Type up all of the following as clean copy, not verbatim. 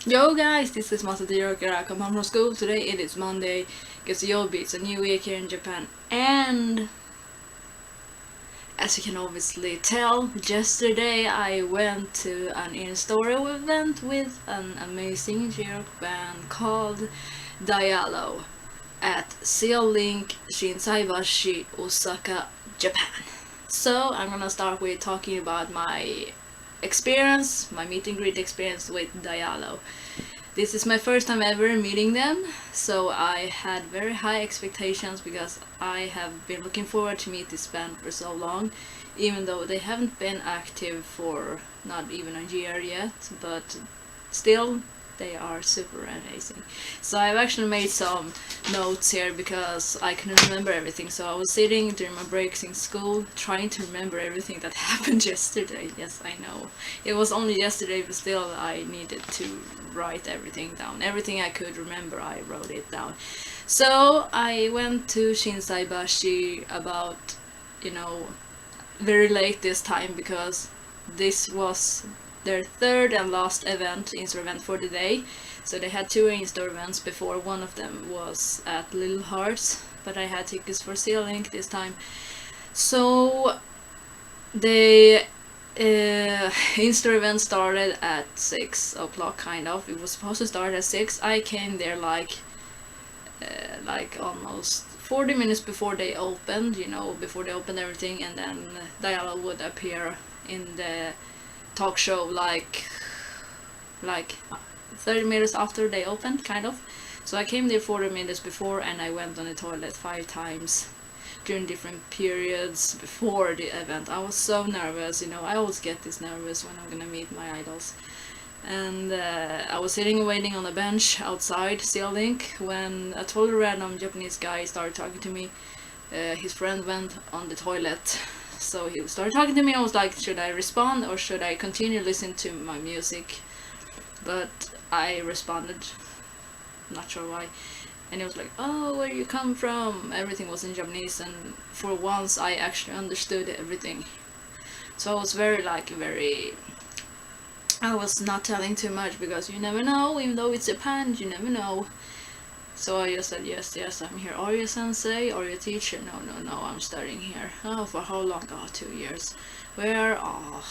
Yo guys, this is Maza, thejrocker. I come home from school. Today it is Monday. Guess you'll be. It's a new week here in Japan. And as you can obviously tell, yesterday I went to an instore event with an amazing J-rock band called Diealo at Seal Link Shinsaibashi, Osaka, Japan. So I'm gonna start with talking about my experience, my meet and greet experience with Diealo. This is my first time ever meeting them, so I had very high expectations because I have been looking forward to meet this band for so long, even though they haven't been active for not even a year yet, but still they are super amazing. So I've actually made some notes here because I couldn't remember everything. So I was sitting during my breaks in school trying to remember everything that happened yesterday. Yes, I know. It was only yesterday, but still I needed to write everything down. Everything I could remember, I wrote it down. So I went to Shinsaibashi about, very late this time because this was their third and last in-store event for the day. So they had two in-store events before. One of them was at Little Hearts, but I had tickets for Sea Link this time. So the in-store event started at 6 o'clock, kind of. It was supposed to start at 6. I came there like almost 40 minutes before they opened, before they opened everything, and then Diealo would appear in the talk show like 30 minutes after they opened, kind of. So I came there 40 minutes before, and I went on the toilet 5 times during different periods before the event. I was so nervous, I always get this nervous when I'm gonna meet my idols. And I was sitting waiting on a bench outside Seal Link when a totally random Japanese guy started talking to me. His friend went on the toilet, so he started talking to me. I was like, should I respond or should I continue listening to my music? But I responded, not sure why. And he was like, oh, where you come from? Everything was in Japanese, and for once I actually understood everything. So I was I was not telling too much because you never know, even though it's Japan, you never know. So I just said, yes, I'm here. Are you a sensei? Are you a teacher? No, I'm studying here. Oh, for how long? Oh, 2 years. Where? Oh,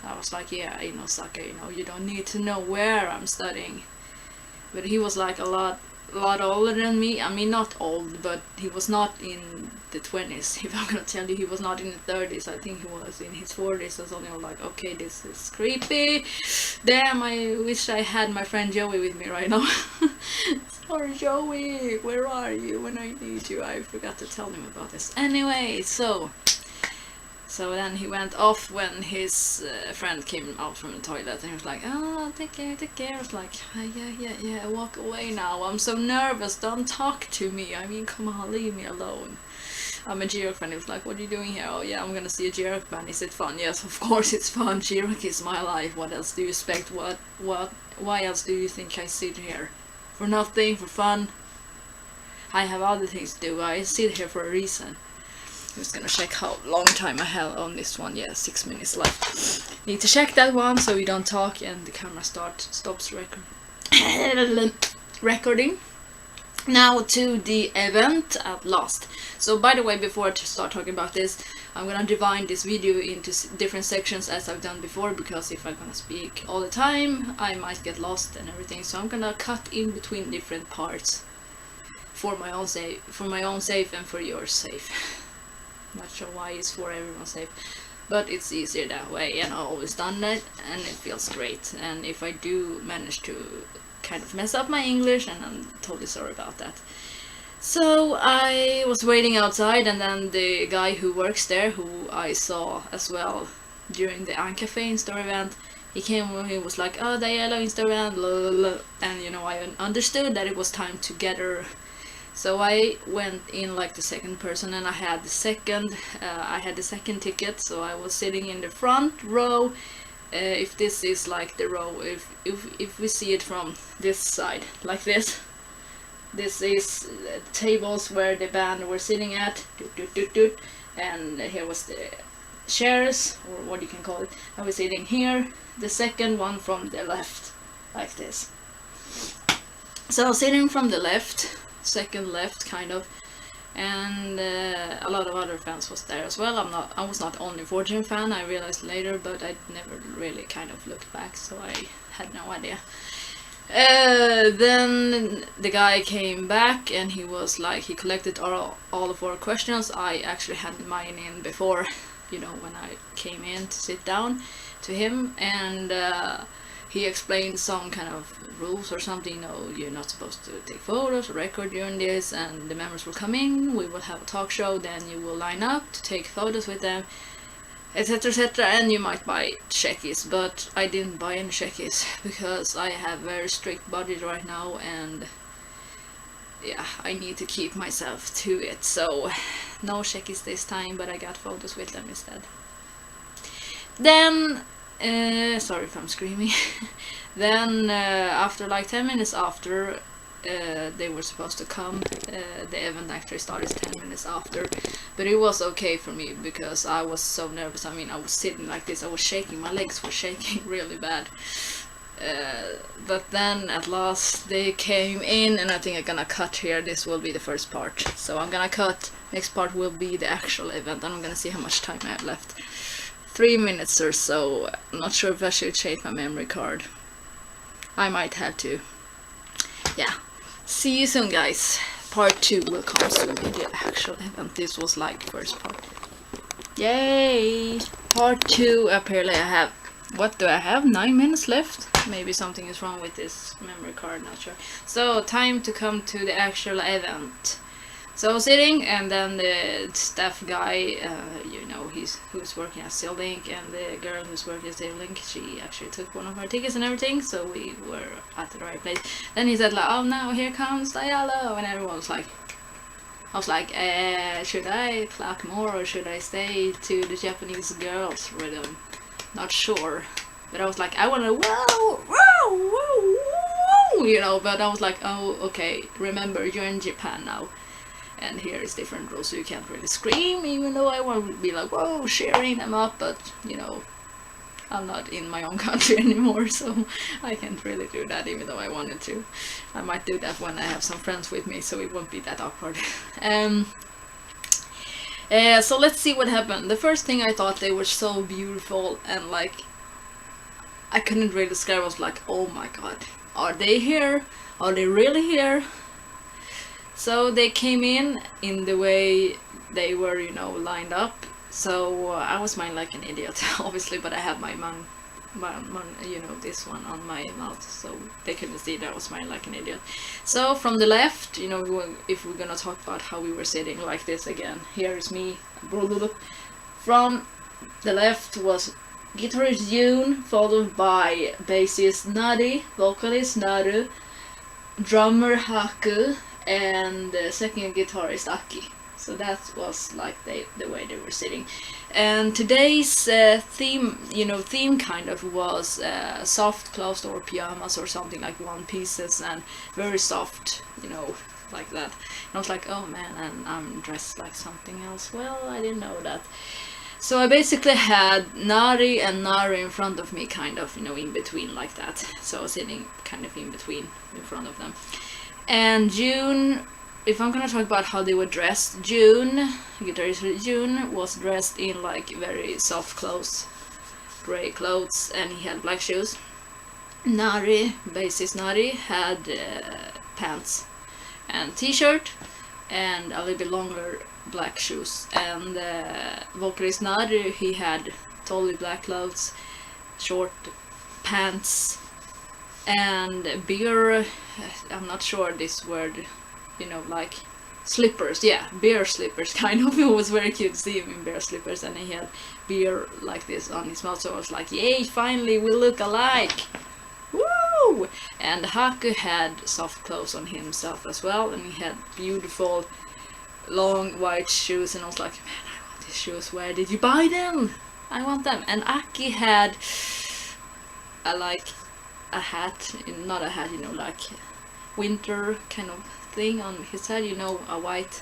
I was like, yeah, in Osaka, you don't need to know where I'm studying. But he was like a lot older than me. I mean, not old, but he was not in the 20s. If I'm gonna tell you, he was not in the 30s. I think he was in his 40s or something. I was like, okay, this is creepy. Damn, I wish I had my friend Joey with me right now. Sorry, Joey, where are you when I need you? I forgot to tell him about this. Anyway, so then he went off when his friend came out from the toilet, and he was like, oh, take care. I was like, yeah, walk away now. I'm so nervous. Don't talk to me. I mean, come on, leave me alone. I'm a J-rock fan. He was like, what are you doing here? Oh yeah, I'm gonna see a J-rock band. Is it fun? Yes, of course it's fun. J-rock is my life. What else do you expect? Why else do you think I sit here? For nothing? For fun? I have other things to do. I sit here for a reason. I'm just gonna check how long time I have on this one. Yeah, 6 minutes left. Need to check that one so we don't talk and the camera stops recording. Now to the event at last. So by the way, before I start talking about this, I'm gonna divide this video into different sections as I've done before, because if I'm gonna speak all the time I might get lost and everything. So I'm gonna cut in between different parts for my own safe and for your safe. Not sure why it's for everyone's safe, but it's easier that way, and I've always done that and it feels great. And if I do manage to kind of mess up my English, and I'm totally sorry about that. So I was waiting outside, and then the guy who works there, who I saw as well during the Ancafe in-store event, he came and he was like, oh, Diealo in-store event, blah, blah, blah. And I understood that it was time to gather. So I went in like the second person, and I had the second ticket, so I was sitting in the front row. If this is like the row, if we see it from this side, like this is tables where the band were sitting at, and here was the chairs, or what you can call it. I was sitting here, the second one from the left, like this. So I was sitting from the left, second left kind of, and a lot of other fans was there as well. I was not only Fortune fan, I realized later, but I never really kind of looked back, so I had no idea. Then the guy came back and he was like, he collected all of our questions. I actually had mine in before, you know, when I came in to sit down to him, and he explained some kind of rules or something. You know, you're not supposed to take photos or record during this, and the members will come in, we will have a talk show, then you will line up to take photos with them, etc, etc, and you might buy checkies, but I didn't buy any checkies because I have very strict budget right now, and yeah, I need to keep myself to it, so no checkies this time, but I got photos with them instead. Then sorry if I'm screaming. Then after like 10 minutes after they were supposed to come, the event actually started 10 minutes after, but it was okay for me because I was so nervous. I mean, I was sitting like this, I was shaking, my legs were shaking really bad. But then at last they came in, and I think I'm gonna cut here. This will be the first part, so I'm gonna cut. Next part will be the actual event, and I'm gonna see how much time I have left. 3 minutes or so. I'm not sure if I should change my memory card. I might have to. Yeah. See you soon, guys. Part 2 will come soon in the actual event. This was like first part. Yay! Part 2. Apparently I have... What do I have? 9 minutes left? Maybe something is wrong with this memory card, not sure. So, time to come to the actual event. So I was sitting, and then the staff guy, you know, who's working at Sealink, and the girl who's working at Sealink, she actually took one of our tickets and everything, so we were at the right place. Then he said like, oh now here comes Diealo, and everyone was like, I was like, should I clap more or should I stay to the Japanese girls rhythm? Not sure, but I was like, I wanna whoa, whoa, whoa, whoa, you know, but I was like, oh okay, remember you're in Japan now. And here is different rules, so you can't really scream, even though I want to be like, whoa, cheering them up, but, you know, I'm not in my own country anymore, so I can't really do that, even though I wanted to. I might do that when I have some friends with me, so it won't be that awkward. So let's see what happened. The first thing I thought, they were so beautiful, and like, I couldn't really describe. I was like, oh my god, are they here? Are they really here? So they came in the way they were, you know, lined up. So I was mine like an idiot, obviously, but I had my you know, this one on my mouth, so they couldn't see that I was mine like an idiot. So from the left, you know, if we're gonna talk about how we were sitting like this again, here is me. From the left was guitarist June, followed by bassist Nari, vocalist Naru, drummer Haku, and second guitarist Aki. So that was like the way they were sitting. And today's theme, you know, kind of was soft clothes or pajamas or something like one pieces and very soft, you know, like that. And I was like, oh man, and I'm dressed like something else. Well, I didn't know that. So I basically had Nari and Nari in front of me, kind of, you know, in between like that. So I was sitting kind of in between, in front of them. And June, if I'm gonna talk about how they were dressed, June, guitarist June, was dressed in like very soft clothes, grey clothes, and he had black shoes. Nari, bassist Nari, had pants and t-shirt and a little bit longer black shoes. And vocalist Nari, he had totally black clothes, short pants, and beer, I'm not sure this word, you know, like slippers, yeah, beer slippers, kind of. It was very cute to see him in beer slippers, and he had beer like this on his mouth, so I was like, yay, finally we look alike, woo! And Haku had soft clothes on himself as well, and he had beautiful long white shoes, and I was like, man, I want these shoes, where did you buy them? I want them. And Aki had a hat, not a hat, you know, like winter kind of thing on his head, you know, a white,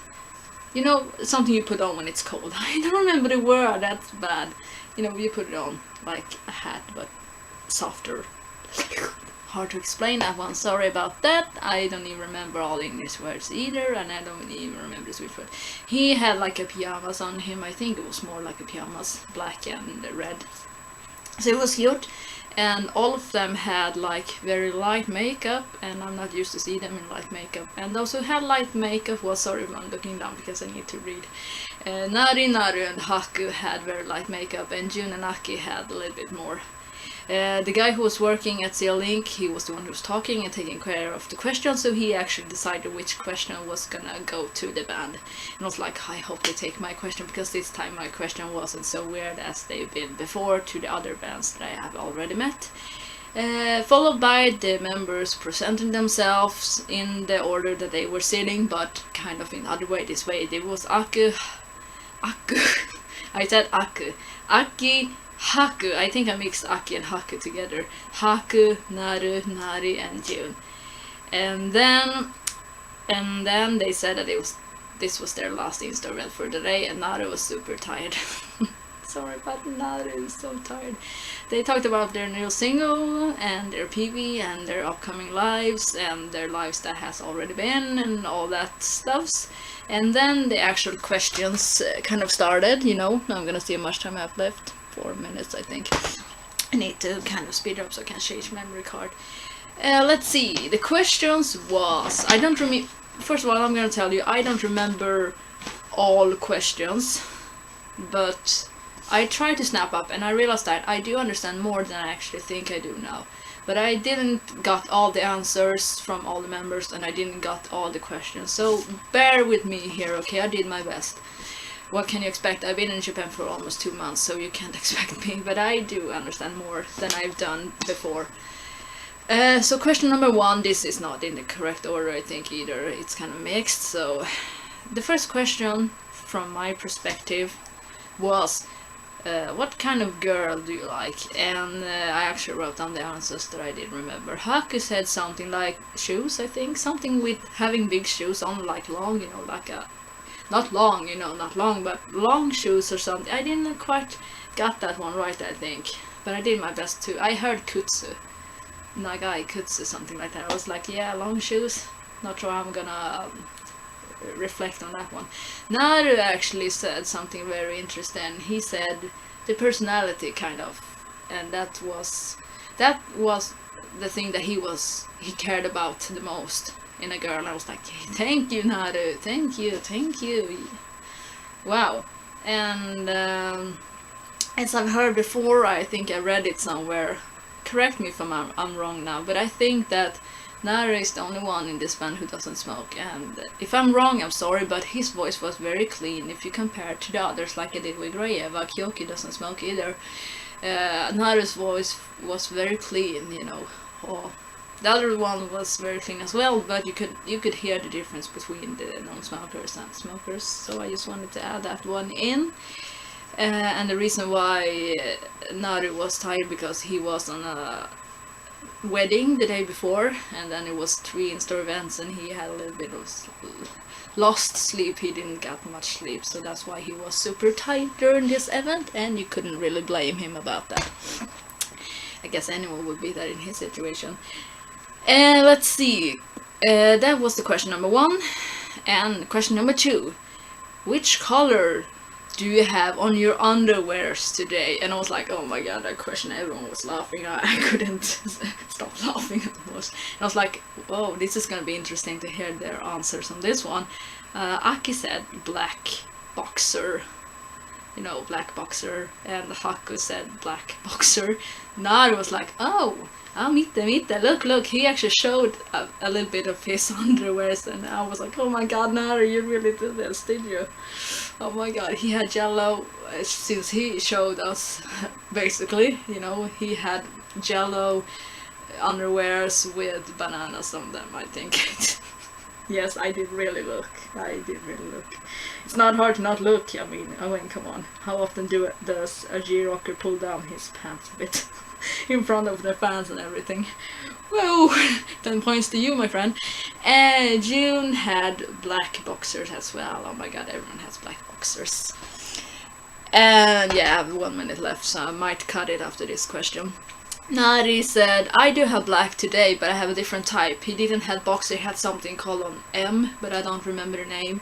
you know, something you put on when it's cold. I don't remember the word, that's bad. You know, you put it on like a hat, but softer, hard to explain that one. Sorry about that. I don't even remember all English words either, and I don't even remember the Swedish word. He had like a pajamas on him. I think it was more like a pajamas, black and red. So it was cute. And all of them had like very light makeup, and I'm not used to see them in light makeup. And those who had light makeup was, sorry, I'm looking down because I need to read. Nari, Naru and Haku had very light makeup, and Jun and Aki had a little bit more. The guy who was working at CL Link, he was the one who was talking and taking care of the questions, so he actually decided which question was gonna go to the band. And I was like, I hope they take my question, because this time my question wasn't so weird as they've been before to the other bands that I have already met. Followed by the members presenting themselves in the order that they were sitting, but kind of in other way. This way, there was Aku, I said Aku, Aki, Haku. I think I mixed Aki and Haku together. Haku, Naru, Nari, and Jun. And then they said that this was their last instore event for the day, and Naru was super tired. Sorry, but Naru is so tired. They talked about their new single and their PV and their upcoming lives and their lives that has already been and all that stuffs. And then the actual questions kind of started. You know, I'm gonna see how much time I have left. 4 minutes, I think. I need to kind of speed up so I can change memory card. Let's see. The questions was, I don't remember. First of all, I'm gonna tell you, I don't remember all questions, but I tried to snap up, and I realized that I do understand more than I actually think I do now. But I didn't got all the answers from all the members, and I didn't got all the questions. So bear with me here, okay? I did my best. What can you expect? I've been in Japan for almost 2 months, so you can't expect me, but I do understand more than I've done before. So question number 1, this is not in the correct order, I think, either. It's kind of mixed. So the first question, from my perspective, was, what kind of girl do you like? And I actually wrote down the answers that I didn't remember. Haku said something like shoes, I think. Something with having big shoes on, like long, you know, like a... Not long, you know, not long, but long shoes or something. I didn't quite got that one right, I think. But I did my best too. I heard kutsu. Nagai kutsu, something like that. I was like, yeah, long shoes. Not sure how I'm gonna reflect on that one. Naru actually said something very interesting. He said the personality, kind of. And that was the thing that he cared about the most in a girl. I was like, thank you, Naru, thank you. Wow. And as I've heard before, I think I read it somewhere, correct me if I'm wrong now, but I think that Naru is the only one in this band who doesn't smoke. And if I'm wrong, I'm sorry, but his voice was very clean. If you compare it to the others, like I did with Rayeva, Kyoki doesn't smoke either. Naru's voice was very clean, you know. Oh, the other one was very clean as well, but you could hear the difference between the non-smokers and smokers. So I just wanted to add that one in. And the reason why Naru was tired, because he was on a wedding the day before, and then it was 3 in-store events, and he had a little bit of lost sleep. He didn't get much sleep, so that's why he was super tired during this event, and you couldn't really blame him about that. I guess anyone would be that in his situation. Let's see. That was the question number 1. And question number 2. Which color do you have on your underwears today? And I was like, oh my god, that question, everyone was laughing. I couldn't stop laughing almost. And I was like, whoa, this is gonna be interesting to hear their answers on this one. Aki said black boxer. You know, black boxer. And Haku said black boxer. Naru was like, oh, mitte, look, he actually showed a little bit of his underwears, and I was like, oh my god, Naru, you really did this, did you? Oh my god, he had Jello, since he showed us, basically, you know, he had Jello underwears with bananas on them, I think. Yes, I did really look. It's not hard to not look. I mean, come on. How often does a thejrocker pull down his pants a bit in front of the fans and everything? Whoa! 10 points to you, my friend. June had black boxers as well. Oh my god, everyone has black boxers. And yeah, I have 1 minute left, so I might cut it after this question. Nari said, I do have black today, but I have a different type. He didn't have boxer, he had something called on M, but I don't remember the name.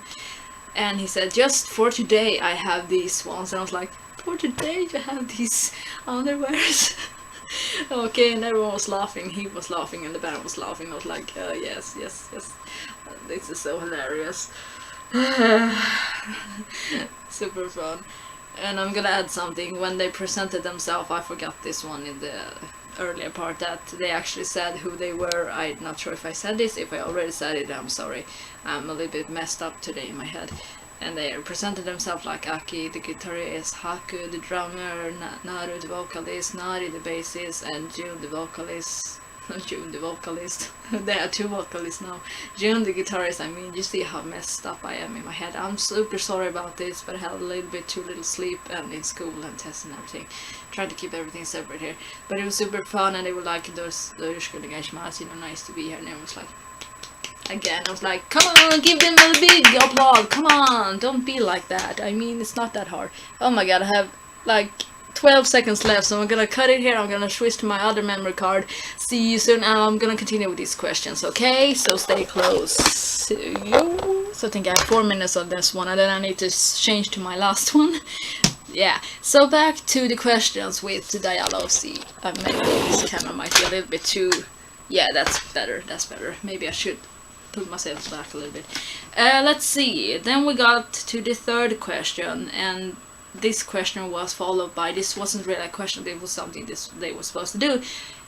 And he said, just for today I have these ones. And I was like, for today you have these underwears? Okay, and everyone was laughing. He was laughing and the band was laughing. I was like, oh, yes, yes, yes. This is so hilarious. Super fun. And I'm gonna add something. When they presented themselves, I forgot this one in the earlier part, that they actually said who they were. I'm not sure if I said this. If I already said it, I'm sorry. I'm a little bit messed up today in my head. And they presented themselves like Aki, the guitarist, Haku, the drummer, Naru, the vocalist, Nari, the bassist, and Jun, the vocalist. Not June, the vocalist. They are two vocalists now. June, the guitarist. I mean, you see how messed up I am in my head. I'm super sorry about this, but I had a little bit too little sleep and in school and tests and everything. Tried to keep everything separate here. But it was super fun, and they were like, those guys, you know, nice to be here. And it was like, again, I was like, come on, give them a big applause. Come on, don't be like that. I mean, it's not that hard. Oh my god, I have like 12 seconds left, so I'm gonna cut it here. I'm gonna switch to my other memory card. See you soon, and I'm gonna continue with these questions, okay? So stay close. So I think I have 4 minutes of this one, and then I need to change to my last one. Yeah, so back to the questions with the Diealo. See, maybe this camera might be a little bit too... Yeah, that's better, that's better. Maybe I should put myself back a little bit. Let's see, then we got to the third question, and this question was followed by, this wasn't really a question, it was something they were supposed to do,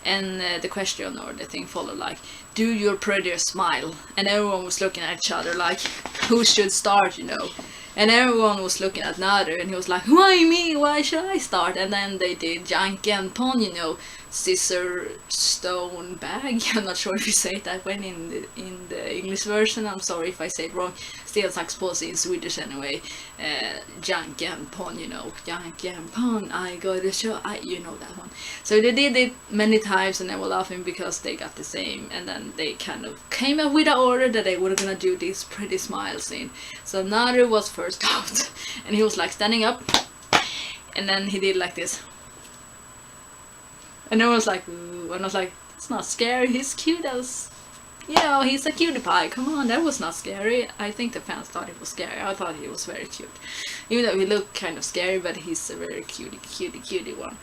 and the question or the thing followed like, do your prettiest smile, and everyone was looking at each other like, who should start, you know, and everyone was looking at Nader, and he was like, why me, why should I start? And then they did Jank and Pon, you know, scissor, stone, bag. I'm not sure if you say it that way in the English version. I'm sorry if I say it wrong. Still, I suppose in Swedish anyway. Jank and Pon, you know, Jank and Pon. I got to show. You know that one. So they did it many times, and they were laughing because they got the same. And then they kind of came up with an order that they were gonna do this pretty smile scene. So Nader was first out, and he was like standing up, and then he did like this. And I was like, ooh, and I was like, it's not scary, he's cute as, you know, he's a cutie pie, come on, that was not scary. I think the fans thought it was scary. I thought he was very cute. Even though he looked kind of scary, but he's a very cutie one.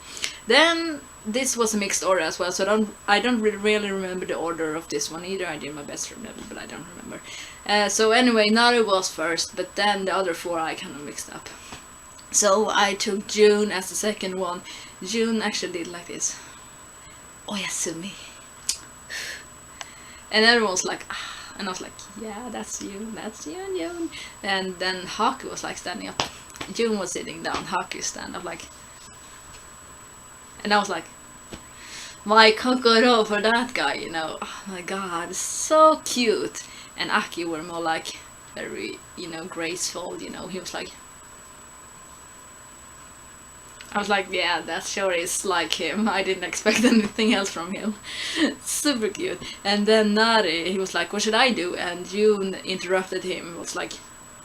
Then, this was a mixed order as well, so I don't really remember the order of this one either. I did my best to remember, but I don't remember. So anyway, Naru was first, but then the other four I kind of mixed up. So I took June as the second one. June actually did like this. Oyasumi. And everyone was like, ah, and I was like, yeah, that's you, June. And then Haku was like standing up. June was sitting down, Haku stand up like, and I was like, my kokoro for that guy, you know. Oh my god, so cute. And Aki were more like very, you know, graceful, you know. He was like, I was like, yeah, that sure is like him. I didn't expect anything else from him. Super cute. And then Nari, he was like, what should I do? And June interrupted him. It was like,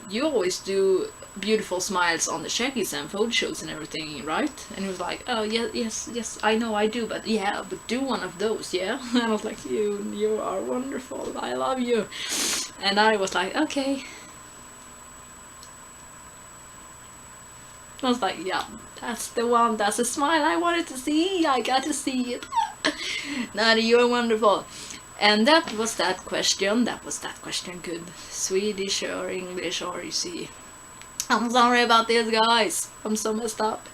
you always do beautiful smiles on the shaggies and photo shoots and everything, right? And he was like, oh, yeah, yes, I know I do, but yeah, but do one of those, yeah? And I was like, you are wonderful. I love you. And Nari was like, okay. I was like, yeah, that's the one, that's the smile I wanted to see, I got to see it. Nadi, you're wonderful. And that was that question, good. Swedish or English, or you see. I'm sorry about this, guys, I'm so messed up.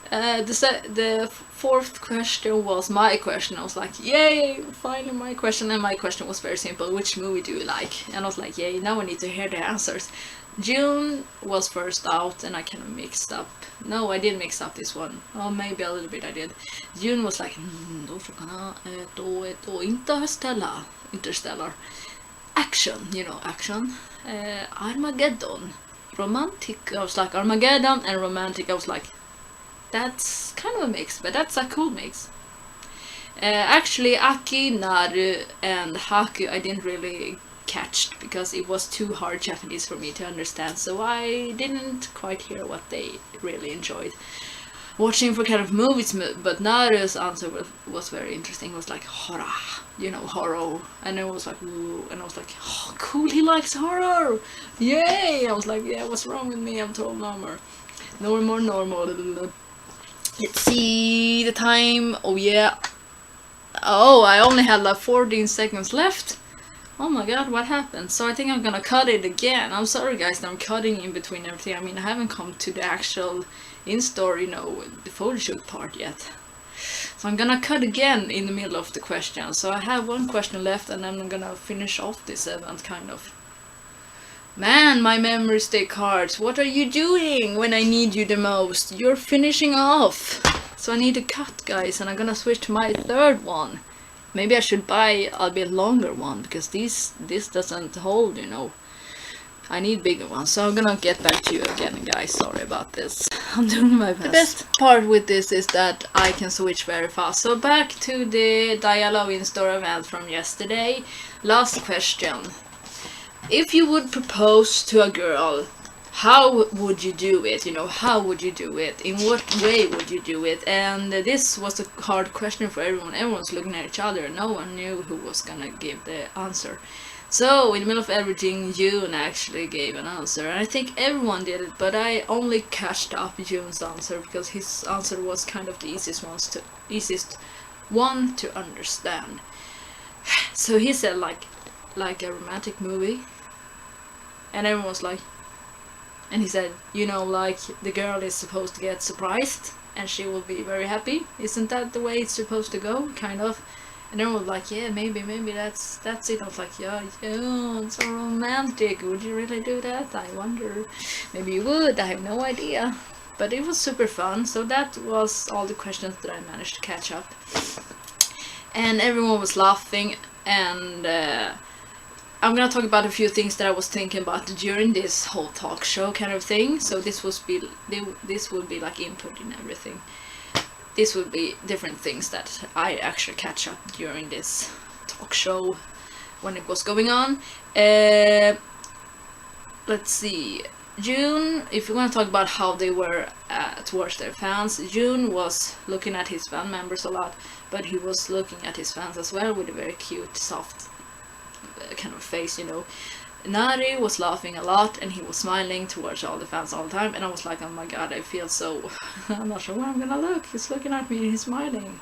The fourth question was my question. I was like, yay, finally my question. And my question was very simple, which movie do you like? And I was like, yay, now I need to hear the answers. June was first out, and I kind of mixed up. No, I didn't mix up this one. Oh, maybe a little bit I did. June was like, Interstellar. Action, you know, action. Armageddon. Romantic. I was like, Armageddon and romantic. I was like, that's kind of a mix, but that's a cool mix. Actually, Aki, Naru, and Haku I didn't really catch because it was too hard Japanese for me to understand, so I didn't quite hear what they really enjoyed. watching for kind of movies, but Naru's answer was very interesting. It was like horror, horror, and it was like ooh, and I was like, oh, cool, he likes horror, yay! I was like, yeah, what's wrong with me? I'm total normal. Let's see the time. Oh yeah. Oh, I only had like 14 seconds left. Oh my god, what happened? So I think I'm gonna cut it again. I'm sorry guys that I'm cutting in between everything. I mean, I haven't come to the actual in-store, the photo shoot part yet. So I'm gonna cut again in the middle of the question. So I have one question left and then I'm gonna finish off this event kind of. Man, my memory stick cards, what are you doing when I need you the most? You're finishing off. So I need to cut, guys, and I'm gonna switch to my third one. Maybe I should buy a bit longer one, because this doesn't hold, I need bigger ones. So I'm gonna get back to you again, guys. Sorry about this. I'm doing my best. The best part with this is that I can switch very fast. So back to the Diealo in-store event from yesterday. Last question. If you would propose to a girl, how would you do it? How would you do it? In what way would you do it? And this was a hard question for everyone. Everyone's looking at each other. No one knew who was gonna give the answer. So, in the middle of everything, June actually gave an answer. And I think everyone did it, but I only catched up June's answer because his answer was kind of the easiest one to understand. So he said like a romantic movie. And everyone was like, and he said, like the girl is supposed to get surprised and she will be very happy. Isn't that the way it's supposed to go? Kind of. And everyone was like, yeah, maybe that's it. I was like, yeah, it's so romantic. Would you really do that? I wonder. Maybe you would. I have no idea. But it was super fun. So that was all the questions that I managed to catch up. And everyone was laughing, and I'm gonna talk about a few things that I was thinking about during this whole talk show kind of thing. So this would be like input in everything. This would be different things that I actually catch up during this talk show when it was going on. Let's see. June, if you want to talk about how they were towards their fans, June was looking at his fan members a lot, but he was looking at his fans as well with a very cute, soft kind of face, Nari was laughing a lot and he was smiling towards all the fans all the time, and I was like, oh my god, I feel so I'm not sure where I'm gonna look. He's looking at me and he's smiling.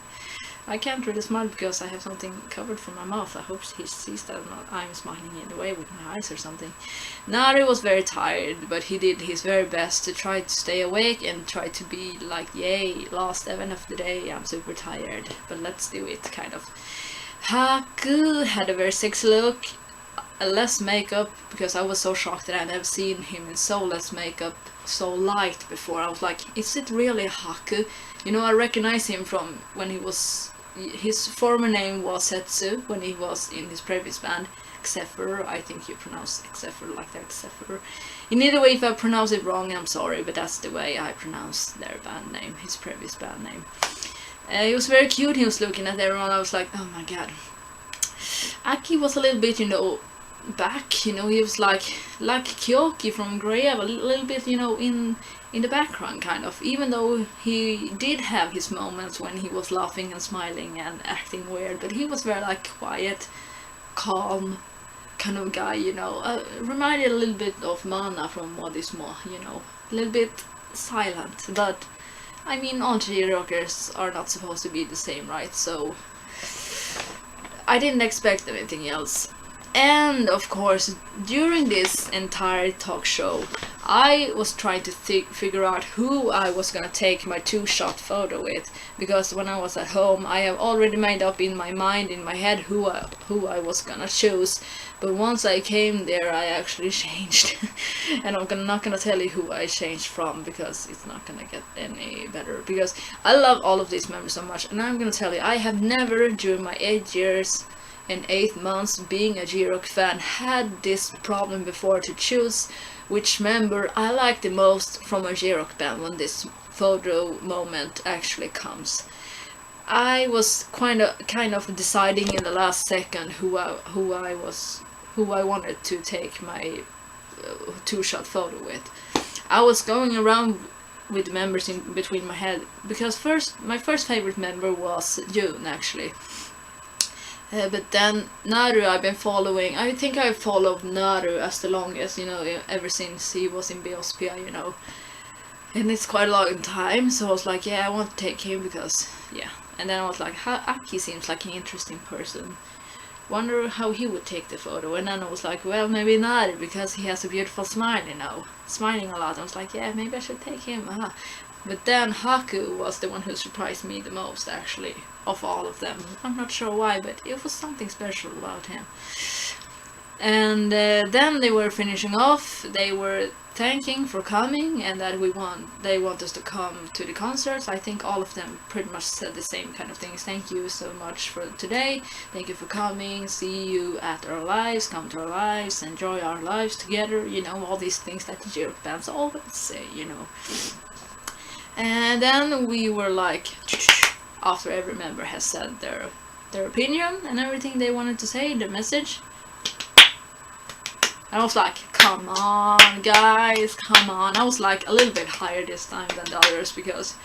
I can't really smile because I have something covered from my mouth. I hope he sees that I'm smiling in a way with my eyes or something. Nari was very tired, but he did his very best to try to stay awake and try to be like, yay, last event of the day, I'm super tired, but let's do it, kind of. Haku had a very sexy look, less makeup, because I was so shocked that I'd never seen him in so less makeup, so light before. I was like, is it really Haku? I recognize him from when he was, his former name was Setsu when he was in his previous band, Xepher. I think you pronounce Xepher like that, Xepher. In either way, if I pronounce it wrong, I'm sorry, but that's the way I pronounce their band name, his previous band name. He was very cute. He was looking at everyone. I was like, oh my god. Aki was a little bit, back. He was like Kyoki from Grey, a little bit, in the background, kind of. Even though he did have his moments when he was laughing and smiling and acting weird, but he was very quiet, calm kind of guy. Reminded a little bit of Mana from Modismo. A little bit silent, but. I mean, all thejrockers are not supposed to be the same, right? So I didn't expect anything else. And of course, during this entire talk show, I was trying to figure out who I was gonna take my 2-shot photo with, because when I was at home, I have already made up in my mind, in my head, who I was gonna choose. But once I came there, I actually changed, and I'm not gonna tell you who I changed from, because it's not gonna get any better. Because I love all of these members so much, and I'm gonna tell you, I have never, during my 8 years and 8 months being a thejrocker fan, had this problem before to choose which member I like the most from a thejrocker band when this photo moment actually comes. I was kind of deciding in the last second who I wanted to take my 2-shot photo with. I was going around with the members in between my head, because my first favorite member was June actually. But then Naru I've been following. I think I've followed Naru as the longest, ever since he was in Biospia, and it's quite a long time. So I was like, yeah, I want to take him because yeah. And then I was like, Aki seems like an interesting person. Wonder how he would take the photo. And then I was like, well, maybe not, because he has a beautiful smile, smiling a lot. I was like, yeah, maybe I should take him. But then Haku was the one who surprised me the most, actually, of all of them. I'm not sure why, but it was something special about him. And then they were finishing off. They were thanking for coming, and that they want us to come to the concerts. I think all of them pretty much said the same kind of things. Thank you so much for today. Thank you for coming. See you at our lives. Come to our lives. Enjoy our lives together. All these things that the Jerk bands always say. And then we were like, after every member has said their opinion and everything they wanted to say, the message. I was like, come on, guys, come on. I was like a little bit higher this time than the others, because,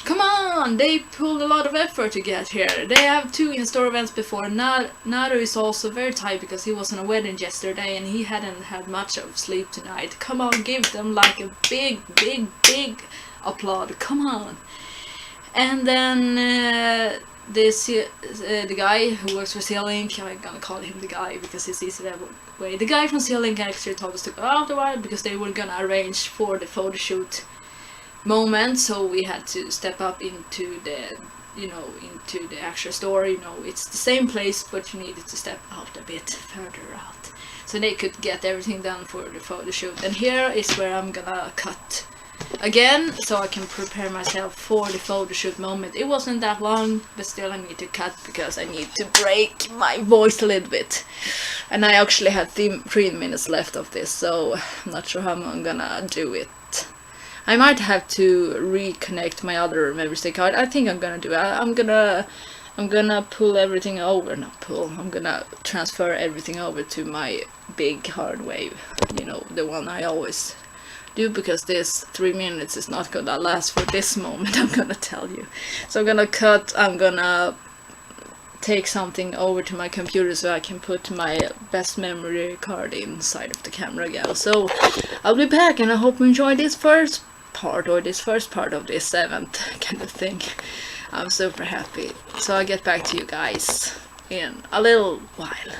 come on, they pulled a lot of effort to get here. They have 2 in-store events before. Naru is also very tired because he was on a wedding yesterday and he hadn't had much of sleep tonight. Come on, give them like a big, big, big applaud. Come on. And then the guy who works for C-Link, I'm gonna call him the guy because it's easy that way. The guy from C-Link actually told us to go out a while because they were gonna arrange for the photo shoot moment, so we had to step up into the into the actual store. It's the same place, but you needed to step out a bit further out so they could get everything done for the photo shoot. And here is where I'm gonna cut again, so I can prepare myself for the photo shoot moment. It wasn't that long, but still I need to cut because I need to break my voice a little bit. And I actually had 3 minutes left of this, so I'm not sure how I'm gonna do it. I might have to reconnect my other memory stick card. I think I'm gonna do it. I'm gonna pull everything over. Not pull. I'm gonna transfer everything over to my big hard wave. The one I always do, because this 3 minutes is not gonna last for this moment, I'm gonna tell you. So I'm gonna cut. I'm gonna take something over to my computer so I can put my best memory card inside of the camera again. So I'll be back, and I hope you enjoy this first part of this event kind of thing. I'm super happy. So I'll get back to you guys in a little while.